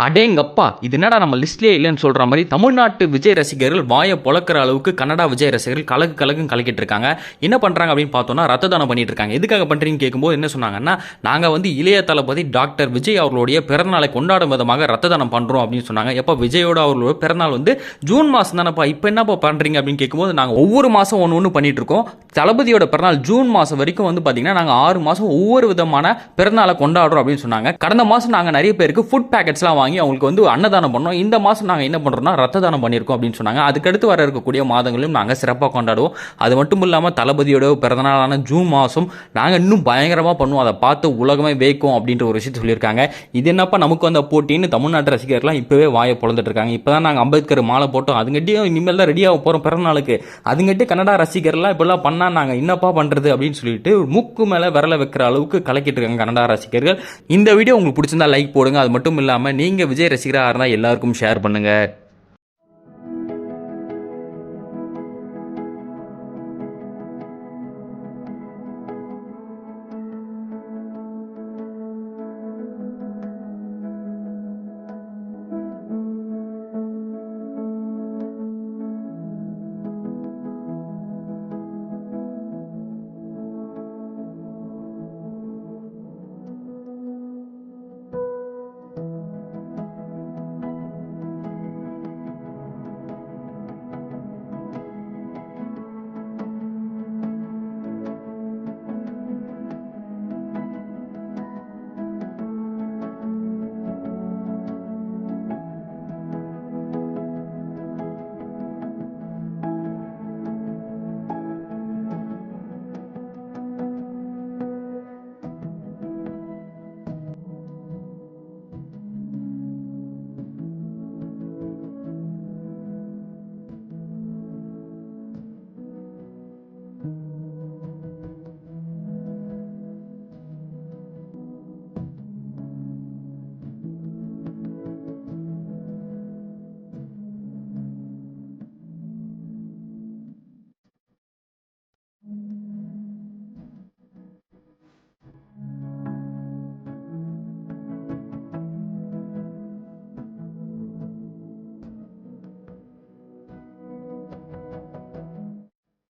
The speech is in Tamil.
அடேங்கப்பா! இது என்னடா நம்ம லிஸ்ட்லயே இல்லன்னு சொல்ற மாரி, தமிழ்நாட்டு விஜய் ரசிகர்கள் வாய பொளக்குற அளவுக்கு கன்னடா விஜய் ரசிகர்கள் கலக்குன்னு கலக்கிட்டு இருக்காங்க. என்ன பண்றாங்க அப்படின்னு பார்த்தோம்னா, ரத்த தானம் பண்ணிட்டு இருக்காங்க. எதுக்காக பண்றீங்கன்னு கேட்கும்போது என்ன சொன்னாங்கன்னா, நாங்க வந்து இளைய தளபதி டாக்டர் விஜய் அவர்களுடைய பிறந்தநாளை கொண்டாடும் விதமாக ரத்த தானம் பண்றோம் அப்படின்னு சொன்னாங்க. எப்ப விஜயோட அவர்களோட பிறந்தநாள் வந்து ஜூன் மாசம் தானப்பா, இப்ப என்னப்பா பண்றீங்க அப்படின்னு கேட்கும்போது, நாங்க ஒவ்வொரு மாசம் ஒன்னு பண்ணிட்டு இருக்கோம். தளபதியோட பிறந்தநாள் ஜூன் மாசம் வரைக்கும் வந்து பாத்தீங்கன்னா, நாங்க 6 மாசம் ஒவ்வொரு விதமான பிறந்தநாளை கொண்டாடுறோம் அப்படின்னு சொன்னாங்க. கடந்த மாசம் நாங்க நிறைய பேருக்கு ஃபுட் பேக்கெட்ஸ்லாம் வாங்கி அவங்களுக்கு வந்து அன்னதானம் பண்ணோம். இந்த மாதம் நாங்கள் என்ன பண்ணுறோம்னா ரத்த தானம் பண்ணியிருக்கோம் அப்படின்னு சொன்னாங்க. அதுக்கடுத்து வர இருக்கக்கூடிய மாதங்களிலும் நாங்கள் சிறப்பாக கொண்டாடுவோம். அது மட்டும் இல்லாமல் தளபதியோட பிறந்தநாளான ஜூன் மாதம் நாங்கள் இன்னும் பயங்கரமாக பண்ணுவோம். அதை பார்த்து உலகமே வேக்கும் அப்படின்ற ஒரு விஷயத்தை சொல்லியிருக்காங்க. இது என்னப்பா நமக்கு வந்த போட்டின்னு தமிழ்நாட்டு ரசிகர்லாம் இப்போவே வாயை பொழந்துட்டு இருக்காங்க. இப்போ தான் நாங்கள் அம்பேத்கர் மாலை போட்டோம், அதுங்கட்டியும் இனிமேல் தான் ரெடியாக போகிறோம் பிறந்தநாளுக்கு, அதுங்கட்டி கன்னடா ரசிகர்லாம் இப்படிலாம் பண்ணால் நாங்கள் என்னப்பா பண்ணுறது அப்படின்னு சொல்லிட்டு மூக்கு மேலே விரல வைக்கிற அளவுக்கு கலக்கிட்டு இருக்காங்க கன்னடா ரசிகர்கள். இந்த வீடியோ உங்களுக்கு பிடிச்சிருந்தா லைக் போடுங்க. அது மட்டும் இல்லாமல் நீங்கள் விஜய் ரசிகராக இருந்தால் எல்லாருக்கும் ஷேர் பண்ணுங்கள்.